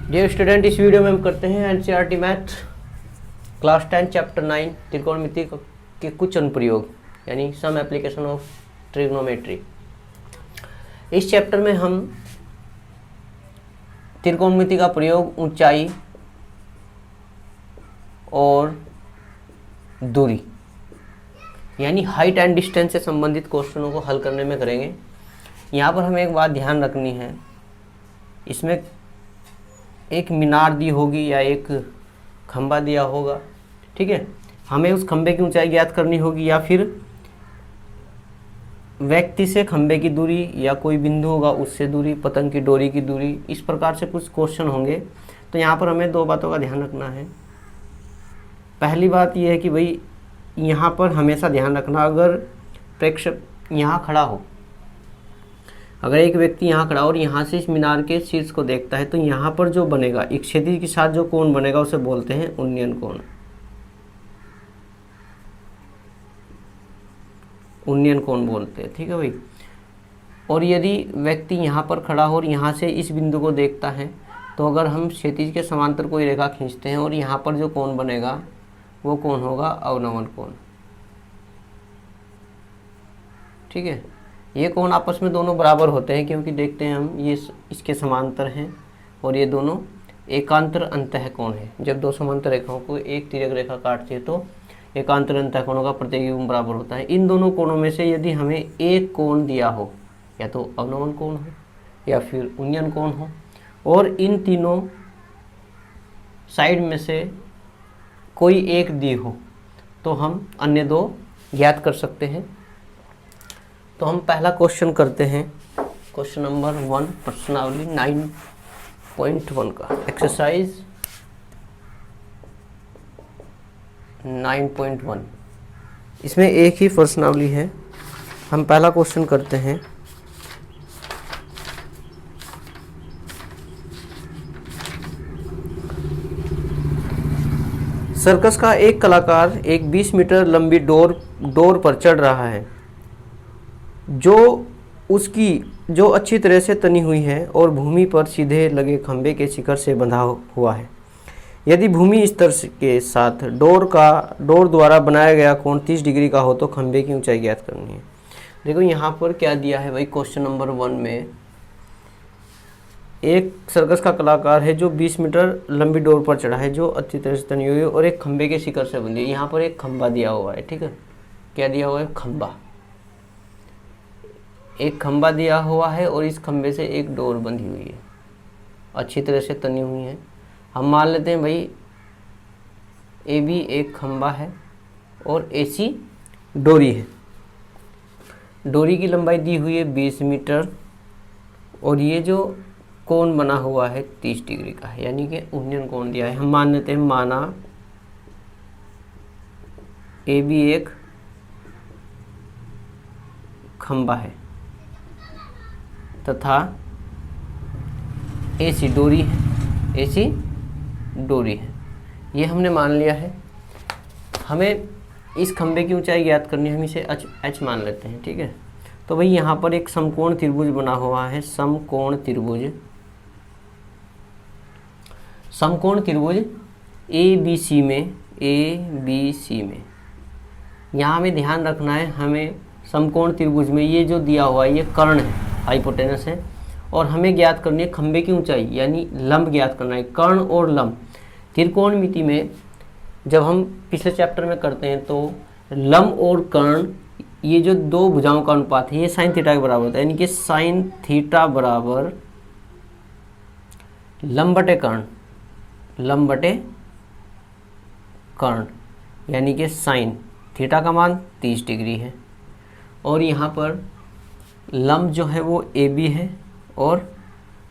Dear student, इस video में हम करते हैं एनसीईआरटी मैथ क्लास 10 चैप्टर 9 त्रिकोणमिति के कुछ अनुप्रयोग यानी सम एप्लीकेशन ऑफ ट्रिग्नोमेट्री। इस चैप्टर में हम त्रिकोणमिति का प्रयोग ऊंचाई और दूरी यानी हाइट एंड डिस्टेंस से संबंधित क्वेश्चनों को हल करने में करेंगे। यहाँ पर हमें एक बात ध्यान रखनी है, इसमें एक मीनार दी होगी या एक खंबा दिया होगा, ठीक है। हमें उस खंबे की ऊंचाई ज्ञात करनी होगी या फिर व्यक्ति से खंबे की दूरी या कोई बिंदु होगा उससे दूरी, पतंग की डोरी की दूरी, इस प्रकार से कुछ क्वेश्चन होंगे। तो यहाँ पर हमें दो बातों का ध्यान रखना है। पहली बात यह है कि भाई यहाँ पर हमेशा ध्यान रखना, अगर प्रेक्षक यहाँ खड़ा हो, अगर एक व्यक्ति यहाँ खड़ा और यहाँ से इस मीनार के शीर्ष को देखता है तो यहाँ पर जो बनेगा एक क्षैतिज के साथ जो कोण बनेगा उसे बोलते हैं उन्नयन कोण। उन्नयन कोण बोलते हैं, ठीक है भाई। और यदि व्यक्ति यहाँ पर खड़ा हो और यहाँ से इस बिंदु को देखता है तो अगर हम क्षैतिज के समांतर कोई रेखा खींचते हैं और यहाँ पर जो कोण बनेगा वो कोण होगा अवनमन कोण, ठीक है। ये कोण आपस में दोनों बराबर होते हैं क्योंकि देखते हैं हम ये इसके समांतर हैं और ये दोनों एकांतर अंतः कोण है। जब दो समांतर रेखाओं को एक तिर्यक रेखा काटती है तो एकांतर अंतः कोणों का प्रतिबिंब बराबर होता है। इन दोनों कोणों में से यदि हमें एक कोण दिया हो, या तो अवनमन कोण हो या फिर उन्नयन कोण हो, और इन तीनों साइड में से कोई एक दी हो तो हम अन्य दो ज्ञात कर सकते हैं। तो हम पहला क्वेश्चन करते हैं, क्वेश्चन नंबर 1 प्रश्नावली 9.1 का एक्सरसाइज 9.1। इसमें एक ही प्रश्नावली है। हम पहला क्वेश्चन करते हैं। सर्कस का एक कलाकार एक 20 मीटर लंबी डोर पर चढ़ रहा है जो अच्छी तरह से तनी हुई है और भूमि पर सीधे लगे खंबे के शिखर से बंधा हुआ है। यदि भूमि स्तर के साथ डोर द्वारा बनाया गया कोण 30 डिग्री का हो तो खंबे की ऊंचाई ज्ञात करनी है। देखो यहाँ पर क्या दिया है भाई, क्वेश्चन नंबर 1 में एक सर्कस का कलाकार है जो 20 मीटर लंबी डोर पर चढ़ा है जो अच्छी तरह से तनी हुई है और एक खंबे के शिखर से बंधी है। यहाँ पर एक खंबा दिया हुआ है, ठीक है। क्या दिया हुआ है? खंबा। एक खंबा दिया हुआ है और इस खंबे से एक डोर बंधी हुई है, अच्छी तरह से तनी हुई है। हम मान लेते हैं भाई ए बी एक खंबा है और ए सी डोरी है। डोरी की लंबाई दी हुई है 20 मीटर और ये जो कोण बना हुआ है 30 डिग्री का है, यानी कि उन्नयन कोण दिया है। हम मान लेते हैं, माना ए बी एक खंबा है तथा एसी डोरी है, एसी डोरी है, ये हमने मान लिया है। हमें इस खंबे की ऊंचाई ज्ञात करनी है, हम इसे एच मान लेते हैं, ठीक है। तो भाई यहाँ पर एक समकोण त्रिभुज बना हुआ है, समकोण त्रिभुज ए बी सी में यहाँ हमें ध्यान रखना है, हमें समकोण त्रिभुज में ये जो दिया हुआ है ये कर्ण है, हाइपोटेनस है, और हमें ज्ञात करनी है खंबे की ऊंचाई यानी लंब ज्ञात करना है। कर्ण और लंब त्रिकोणमिति में जब हम पिछले चैप्टर में करते हैं तो लंब और कर्ण ये जो दो भुजाओं का अनुपात है ये साइन थीटा के बराबर होता है, यानी कि साइन थीटा बराबर लंब बटे कर्ण, यानी कि साइन थीटा का मान 30 डिग्री है और यहाँ पर लंब जो है वो ए बी है और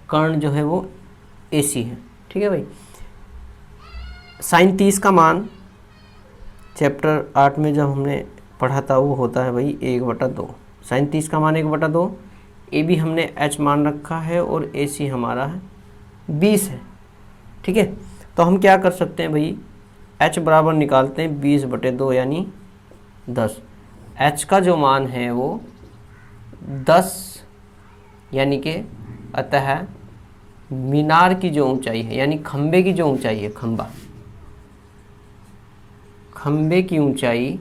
कर्ण जो है वो ए सी है, ठीक है भाई। साइन 30 का मान चैप्टर 8 में जब हमने पढ़ा था वो होता है भाई 1/2। साइन 30 का मान 1/2। ए बी हमने एच मान रखा है और ए सी हमारा है 20 है, ठीक है। तो हम क्या कर सकते हैं भाई, एच बराबर निकालते हैं 20/2 यानी 10। एच का जो मान है वो 10 यानी कि अतः मीनार की जो ऊंचाई है यानी खंबे की जो ऊंचाई है, खंबे की ऊंचाई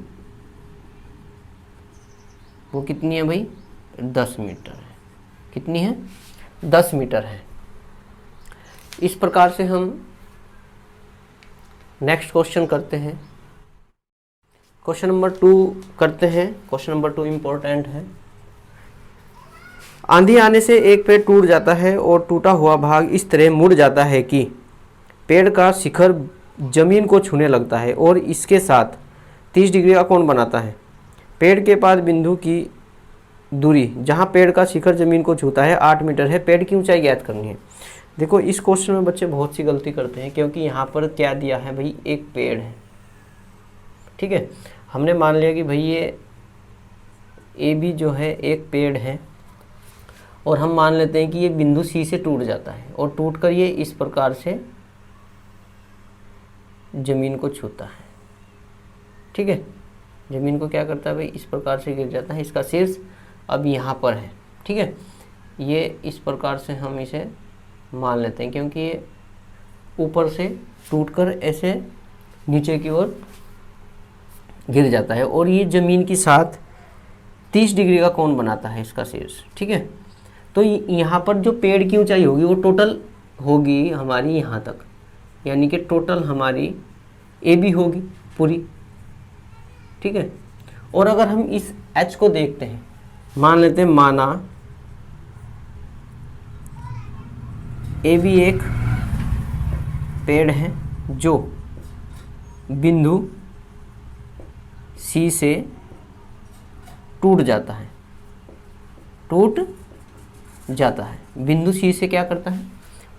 वो कितनी है भाई? 10 मीटर है। कितनी है? 10 मीटर है। इस प्रकार से हम नेक्स्ट क्वेश्चन करते हैं। क्वेश्चन नंबर 2 करते हैं। क्वेश्चन नंबर 2 इम्पोर्टेंट है। आंधी आने से एक पेड़ टूट जाता है और टूटा हुआ भाग इस तरह मुड़ जाता है कि पेड़ का शिखर जमीन को छूने लगता है और इसके साथ 30 डिग्री का कोण बनाता है। पेड़ के पास बिंदु की दूरी जहां पेड़ का शिखर जमीन को छूता है 8 मीटर है। पेड़ की ऊंचाई ज्ञात करनी है। देखो इस क्वेश्चन में बच्चे बहुत सी गलती करते हैं, क्योंकि यहाँ पर क्या दिया है भाई? एक पेड़ है, ठीक है। हमने मान लिया कि भाई ये ए बी जो है एक पेड़ है, और हम मान लेते हैं कि ये बिंदु सी से टूट जाता है और टूटकर ये इस प्रकार से जमीन को छूता है, ठीक है। जमीन को क्या करता है भाई? इस प्रकार से गिर जाता है। इसका शीर्ष अब यहाँ पर है, ठीक है। ये इस प्रकार से हम इसे मान लेते हैं, क्योंकि ये ऊपर से टूटकर ऐसे नीचे की ओर गिर जाता है और ये जमीन के साथ 30 डिग्री का कोण बनाता है इसका शीर्ष, ठीक है। तो यहाँ पर जो पेड़ की ऊंचाई होगी वो टोटल होगी हमारी यहाँ तक, यानी कि टोटल हमारी ए बी होगी पूरी, ठीक है। और अगर हम इस एच को देखते हैं, मान लेते हैं माना ए बी एक पेड़ है जो बिंदु सी से टूट जाता है, बिंदु सी से क्या करता है?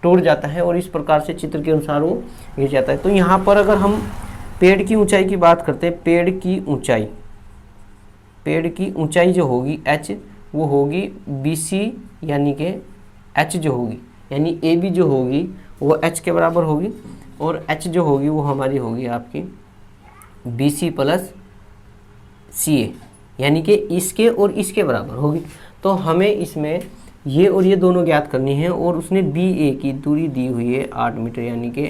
टूट जाता है और इस प्रकार से चित्र के अनुसार वो गिर जाता है। तो यहाँ पर अगर हम पेड़ की ऊंचाई की बात करते हैं, पेड़ की ऊंचाई जो होगी एच, वो होगी बी सी, यानी कि एच जो होगी यानी ए बी जो होगी वो एच के बराबर होगी, और एच जो होगी वो हमारी होगी आपकी बी सी प्लस सी ए, यानी कि इसके और इसके बराबर होगी। तो हमें इसमें ये और ये दोनों ज्ञात करनी है, और उसने बी ए की दूरी दी हुई है 8 मीटर, यानी कि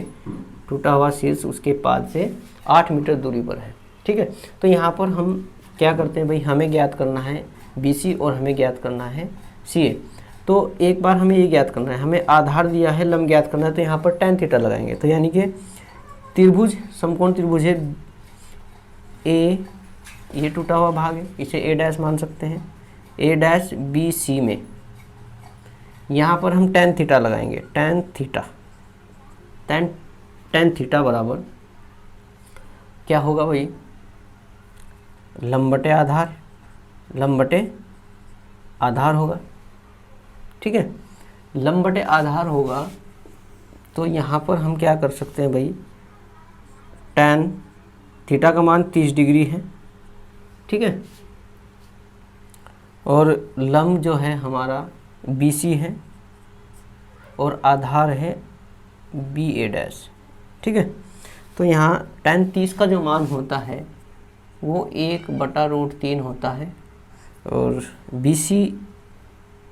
टूटा हुआ शीर्ष उसके पास से 8 मीटर दूरी पर है, ठीक है। तो यहाँ पर हम क्या करते हैं भाई? हमें ज्ञात करना है बी सी और हमें ज्ञात करना है सी ए। तो एक बार हमें ये ज्ञात करना है, हमें आधार दिया है, लंब ज्ञात करना है, तो यहाँ पर tan थीटा लगाएंगे। तो यानी कि त्रिभुज, समकोण त्रिभुज है ए, ये टूटा हुआ भाग है, इसे ए डैश मान सकते हैं, ए डैश बी सी में यहाँ पर हम tan थीटा लगाएंगे। tan थीटा बराबर क्या होगा भाई? लंब बटे आधार होगा, ठीक है। लंब बटे आधार होगा, तो यहाँ पर हम क्या कर सकते हैं भाई? tan थीटा का मान 30 डिग्री है, ठीक है, और लंब जो है हमारा बी सी है और आधार है बी ए डैश, ठीक है। तो यहाँ tan 30 का जो मान होता है वो 1/√3 होता है, और बी सी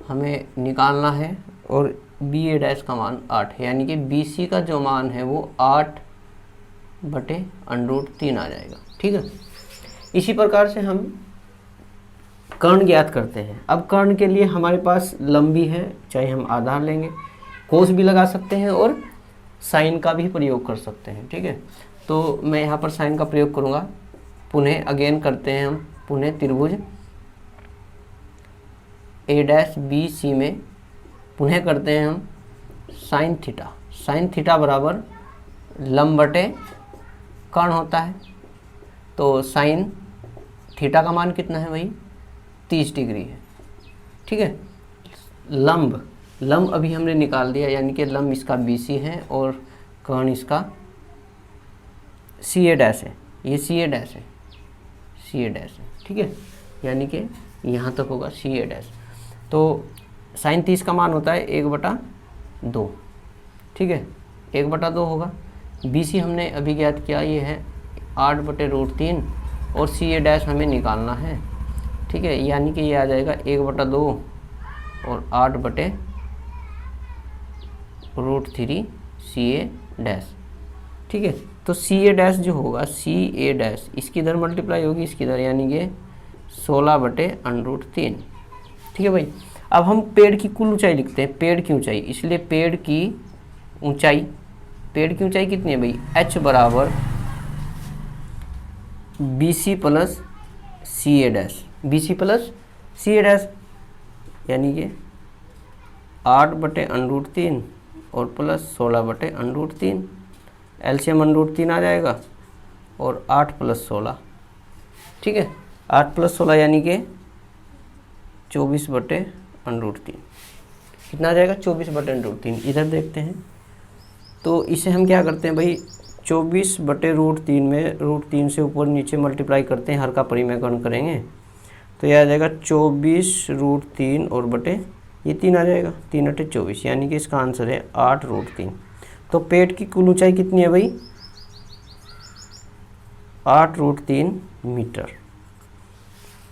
हमें निकालना है, और बी ए डैश का मान 8 है, यानी कि बी सी का जो मान है वो 8/√3 आ जाएगा, ठीक है। इसी प्रकार से हम कर्ण ज्ञात करते हैं। अब कर्ण के लिए हमारे पास लंबी है, चाहे हम आधार लेंगे, कोस भी लगा सकते हैं और साइन का भी प्रयोग कर सकते हैं, ठीक है। तो मैं यहाँ पर साइन का प्रयोग करूँगा। पुनः अगेन करते हैं हम, पुनः त्रिभुज ए डैश बी सी में पुनः करते हैं हम साइन थीटा बराबर लंब बटे कर्ण होता है। तो साइन थीटा का मान कितना है भाई? 30 डिग्री है, ठीक है। लंब अभी हमने निकाल दिया, यानी कि लंब इसका बी सी है और कर्ण इसका सी ए डैश है, ये सी ए डैश है, ठीक है, यानी कि यहाँ तक होगा सी ए डैश। तो साइन 30 का मान होता है 1/2, ठीक है, 1/2 होगा। बी सी हमने अभी ज्ञात किया, ये है 8/√3, और सी ए डैश हमें निकालना है, ठीक है, यानी कि ये आ जाएगा 1/2 और √3 CA डैश। ठीक है, तो CA डैश जो होगा, CA डैश इसकी इधर मल्टीप्लाई होगी इसकी इधर, यानी कि 16/√3। ठीक है भाई। अब हम पेड़ की कुल ऊंचाई लिखते हैं, पेड़ की ऊंचाई, इसलिए पेड़ की ऊंचाई कितनी है भाई, h बराबर BC plus CA dash, BC plus CA dash, यानी कि 8/√3 और प्लस 16/√3, एलसीएम √3 आ जाएगा और 8 + 16। ठीक है, 8 + 16 यानी कि 24/√3। कितना आ जाएगा, 24/√3। इधर देखते हैं, तो इसे हम क्या करते हैं भाई, 24/√3 में √3 से ऊपर नीचे मल्टीप्लाई करते हैं, हर का परिमेयकरण करेंगे तो यह आ जाएगा 24√3 और बटे ये 3 आ जाएगा, 3 × 24, यानी कि इसका आंसर है 8√3। तो पेड़ की कुल ऊंचाई कितनी है भाई, 8√3 मीटर।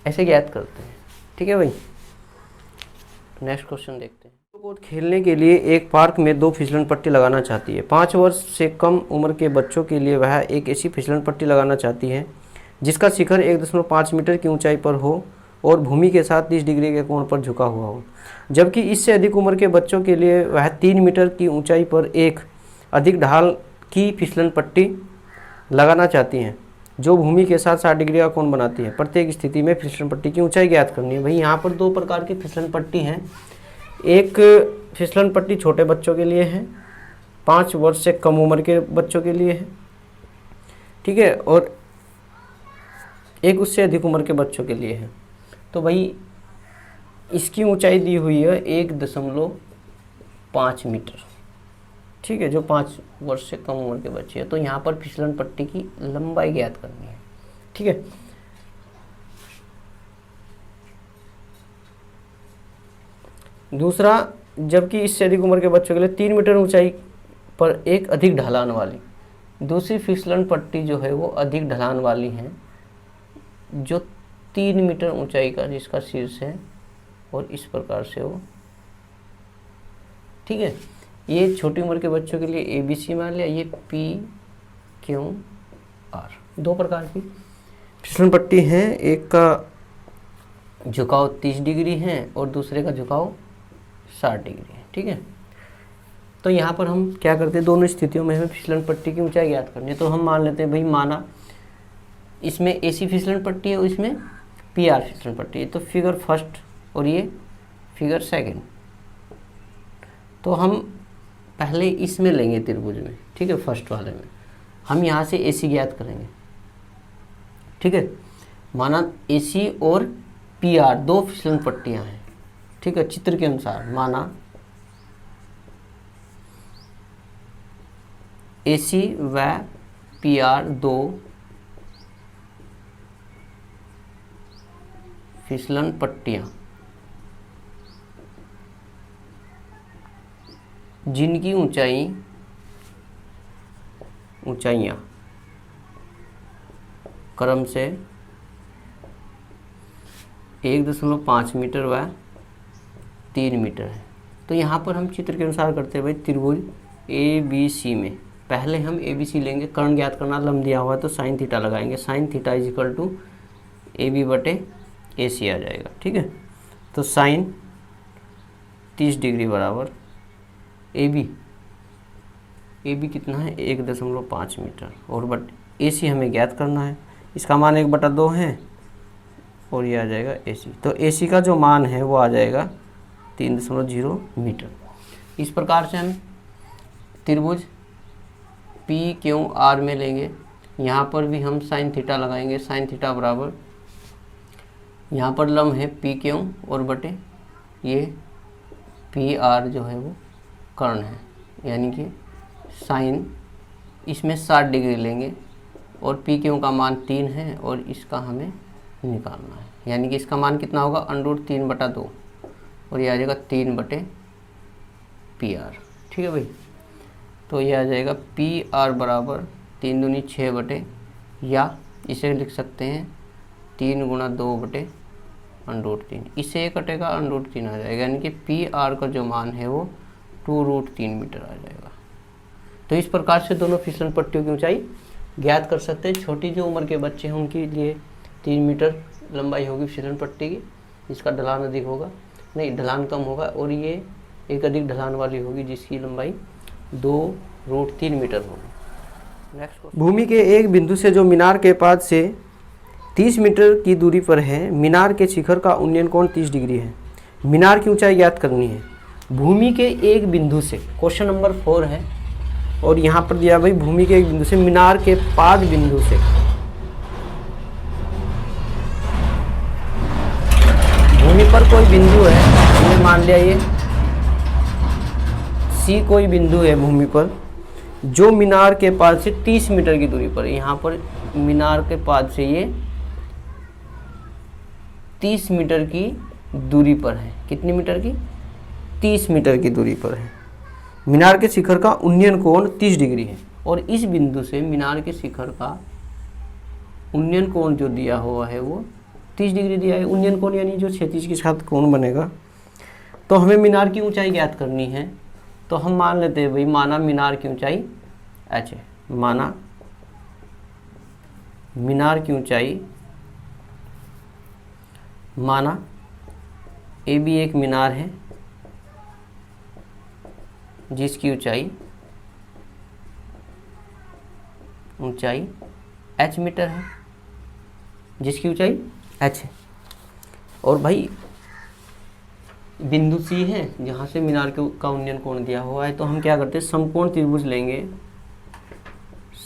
ऐसे ज्ञात करते हैं। ठीक है भाई, नेक्स्ट क्वेश्चन देखते हैं। को खेलने के लिए एक पार्क में 2 फिसलन पट्टी लगाना चाहती है। 5 वर्ष से कम उम्र के बच्चों के लिए वह एक ऐसी फिसलन पट्टी लगाना चाहती है जिसका शिखर 1.5 मीटर की ऊंचाई पर हो और भूमि के साथ 30 डिग्री के कोण पर झुका हुआ हो, जबकि इससे अधिक उम्र के बच्चों के लिए वह 3 मीटर की ऊंचाई पर एक अधिक ढाल की फिसलन पट्टी लगाना चाहती हैं जो भूमि के साथ 60 डिग्री का कोण बनाती है। प्रत्येक स्थिति में फिसलन पट्टी की ऊंचाई ज्ञात करनी है। भाई यहाँ पर 2 प्रकार की फिसलन पट्टी हैं। एक फिसलन पट्टी छोटे बच्चों के लिए है, 5 वर्ष से कम उम्र के बच्चों के लिए है। ठीक है, और एक उससे अधिक उम्र के बच्चों के लिए है। तो भाई इसकी ऊंचाई दी हुई है 1.5 मीटर। ठीक है, जो 5 वर्ष से कम उम्र के बच्चे हैं। तो यहाँ पर फिसलन पट्टी की लंबाई ज्ञात करनी है। ठीक है, दूसरा, जबकि इससे अधिक उम्र के बच्चों के लिए 3 मीटर ऊंचाई पर एक अधिक ढलान वाली दूसरी फिसलन पट्टी जो है वो अधिक ढलान वाली है, जो 3 मीटर ऊंचाई का जिसका शीर्ष है और इस प्रकार से हो। ठीक है, ये छोटी उम्र के बच्चों के लिए ABC मान लिया, ये PQR। 2 प्रकार की फिसलन पट्टी है, एक का झुकाव 30 डिग्री है और दूसरे का झुकाव 60 डिग्री है। ठीक है, तो यहाँ पर हम क्या करते हैं, दोनों स्थितियों में हमें फिसलन पट्टी की ऊंचाई ज्ञात करनी है। तो हम मान लेते हैं भाई, माना इसमें AC फिसलन पट्टी है और इसमें PR फिसलन पट्टी है। तो फिगर फर्स्ट और ये फिगर सेकंड, तो हम पहले इसमें लेंगे त्रिभुज में। ठीक है, फर्स्ट वाले में हम यहाँ से AC ज्ञात करेंगे। ठीक है, माना AC और PR 2 फिसलन पट्टियाँ हैं। ठीक है, चित्र के अनुसार माना AC व PR 2 फिसलन पट्टियाँ जिनकी ऊंचाइयाँ क्रम से 1.5 मीटर व 3 मीटर है। तो यहाँ पर हम चित्र के अनुसार करते हैं भाई, त्रिभुज ABC में पहले हम ABC लेंगे, कर्ण ज्ञात करना, लंब दिया हुआ है तो sin थीटा लगाएंगे। sin थीटा = AB/AC आ जाएगा। ठीक है, तो sin 30 डिग्री बराबर AB कितना है, 1.5 मीटर और बट AC हमें ज्ञात करना है, इसका मान 1/2 है और ये आ जाएगा AC। तो AC का जो मान है वो आ जाएगा 3.0 मीटर। इस प्रकार से हम त्रिभुज PQR में लेंगे। यहाँ पर भी हम sin थीटा लगाएंगे। sin थीटा बराबर, यहाँ पर लंब है PQ और बटे ये PR जो है वो कर्ण है, यानी कि साइन इसमें 60 डिग्री लेंगे और PQ का मान 3 है और इसका हमें निकालना है, यानी कि इसका मान कितना होगा, √3/2 और ये आ जाएगा 3/PR। ठीक है भाई, तो ये आ जाएगा PR बराबर 3 दूनी 6 बटे, या इसे लिख सकते हैं 3 × 2/√3। इससे ये कटेगा √3 आ जाएगा, यानी कि PR का जो मान है वो 2√3 मीटर आ जाएगा। तो इस प्रकार से दोनों फिसलन पट्टियों की ऊंचाई ज्ञात कर सकते हैं। छोटी जो उम्र के बच्चे हैं उनके लिए 3 मीटर लंबाई होगी फिसलन पट्टी की, जिसका ढलान अधिक होगा, नहीं ढलान कम होगा, और ये एक अधिक ढलान वाली होगी जिसकी लंबाई 2√3 मीटर होगी। नेक्स्ट, भूमि के एक बिंदु से जो मीनार के पाद से 30 मीटर की दूरी पर है, मीनार के शिखर का उन्नयन कोण 30 डिग्री है। मीनार की ऊंचाई ज्ञात करनी है। भूमि के एक बिंदु से, क्वेश्चन नंबर 4 है, और यहाँ पर दिया भाई भूमि के एक बिंदु से मीनार के पाद बिंदु से, भूमि पर कोई बिंदु है, हमने मान लिया ये C कोई बिंदु है भूमि पर, जो मीनार के पाद से 30 मीटर की दूरी पर है। यहाँ पर मीनार के पाद से ये 30 मीटर की दूरी पर है। कितनी मीटर की? 30 मीटर की दूरी पर है। मीनार के शिखर का उन्नयन कोण 30 डिग्री है, और इस बिंदु से मीनार के शिखर का उन्नयन कोण जो दिया हुआ है वो 30 डिग्री दिया है। उन्नयन कोण यानी जो क्षैतिज के साथ कोण बनेगा। तो हमें मीनार की ऊंचाई ज्ञात करनी है, तो हम मान लेते हैं भाई, माना मीनार की ऊंचाई h है, माना मीनार की ऊंचाई, माना ए भी एक मीनार है जिसकी ऊंचाई h मीटर है, जिसकी ऊंचाई h है। और भाई बिंदु C है जहाँ से मीनार का उन्नयन कोण दिया हुआ है। तो हम क्या करते हैं, समकोण त्रिभुज लेंगे।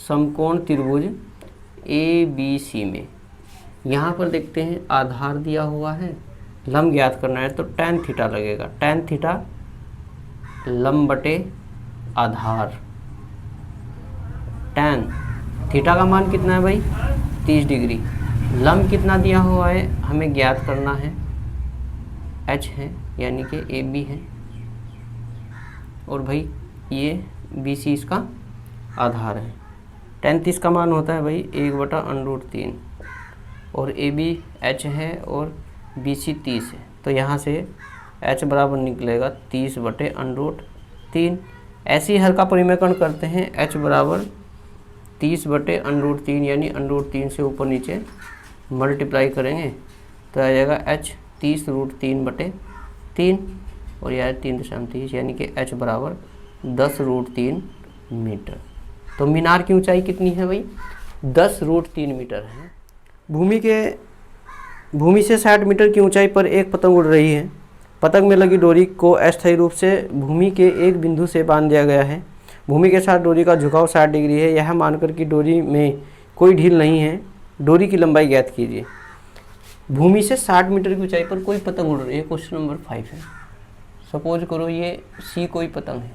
समकोण त्रिभुज ABC में यहाँ पर देखते हैं आधार दिया हुआ है, लंब ज्ञात करना है, तो tan थीटा लगेगा। tan थीटा लंब बटे आधार। tan थीटा का मान कितना है भाई? 30 डिग्री। लंब कितना दिया हुआ है हमें ज्ञात करना है, h है, यानी कि AB है, और भाई ये BC इसका आधार है। tan 30 का मान होता है भाई 1/√3, और AB h है और BC 30 है, तो यहाँ से h बराबर निकलेगा 30/√3। ऐसे ही हल्का परिमेयकरण करते हैं, h बराबर 30/√3, यानी √3 से ऊपर नीचे मल्टीप्लाई करेंगे तो आ जाएगा h 30√3/3, और यह 3.30, यानी कि h बराबर 10√3 मीटर। तो मीनार की ऊंचाई कितनी है भाई? 10√3 मीटर है। भूमि से 60 मीटर की ऊंचाई पर एक पतंग उड़ रही है। पतंग में लगी डोरी को अस्थायी रूप से भूमि के एक बिंदु से बांध दिया गया है। भूमि के साथ डोरी का झुकाव 60 डिग्री है। यह मानकर कि डोरी में कोई ढील नहीं है, डोरी की लंबाई ज्ञात कीजिए। भूमि से 60 मीटर की ऊंचाई पर कोई पतंग उड़ रही है, क्वेश्चन नंबर 5 है। सपोज करो ये C कोई पतंग है,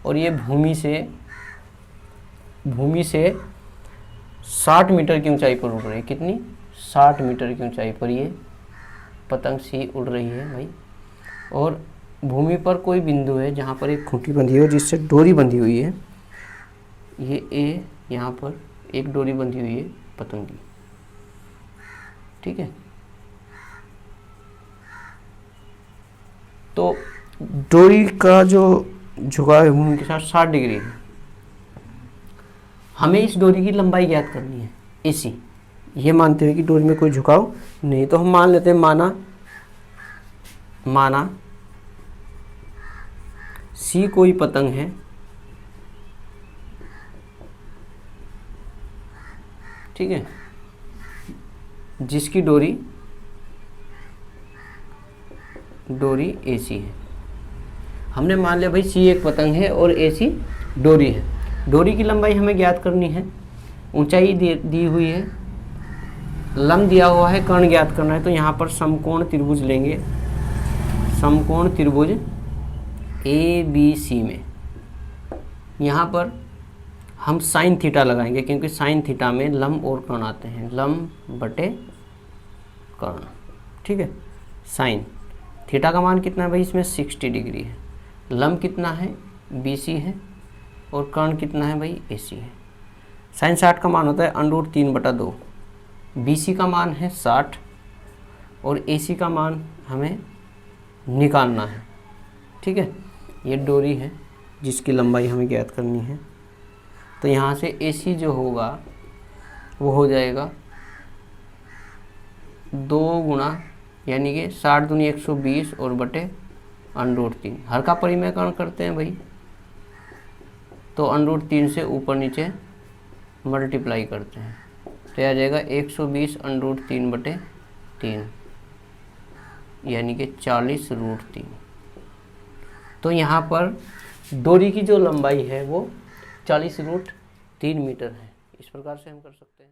और ये भूमि से 60 मीटर की ऊंचाई पर उड़ रही है। कितनी? 60 मीटर की ऊंचाई पर ये पतंग C उड़ रही है भाई, और भूमि पर कोई बिंदु है जहाँ पर एक खूंटी बंधी है जिससे डोरी बंधी हुई है। ये A, यहाँ पर एक डोरी बंधी हुई है पतंग की, ठीक है। तो डोरी का जो झुकाव है भूमि के साथ 60 डिग्री है। हमें इस डोरी की लंबाई ज्ञात करनी है AC, ये मानते हुए कि डोरी में कोई झुकाव नहीं। तो हम मान लेते हैं, माना C कोई पतंग है, ठीक है, जिसकी डोरी AC है। हमने मान लिया भाई C एक पतंग है और AC डोरी है। डोरी की लंबाई हमें ज्ञात करनी है, ऊंचाई दी हुई है, लंब दिया हुआ है, कर्ण ज्ञात करना है। तो यहाँ पर समकोण त्रिभुज लेंगे। समकोण त्रिभुज ABC में यहाँ पर हम साइन थीटा लगाएंगे, क्योंकि साइन थीटा में लंब और कर्ण आते हैं, लंब बटे कर्ण, ठीक है। साइन थीटा का मान कितना है भाई? इसमें 60 डिग्री है। लंब कितना है? BC है, और कर्ण कितना है भाई? AC है। साइन 60 का मान होता है √3/2। BC का मान है 60, और AC का मान हमें निकालना है, ठीक है। ये डोरी है जिसकी लंबाई हमें ज्ञात करनी है। तो यहाँ से AC जो होगा वो हो जाएगा 2 गुणा यानी कि 60 दूनी 120 और बटे √3। हर का परिमेयकरण करते हैं भाई, तो √3 से ऊपर नीचे मल्टीप्लाई करते हैं, तो यह आ जाएगा 120 √3 बटे 3 यानी कि 40√3। तो यहाँ पर डोरी की जो लंबाई है वो 40√3 मीटर है। इस प्रकार से हम कर सकते हैं।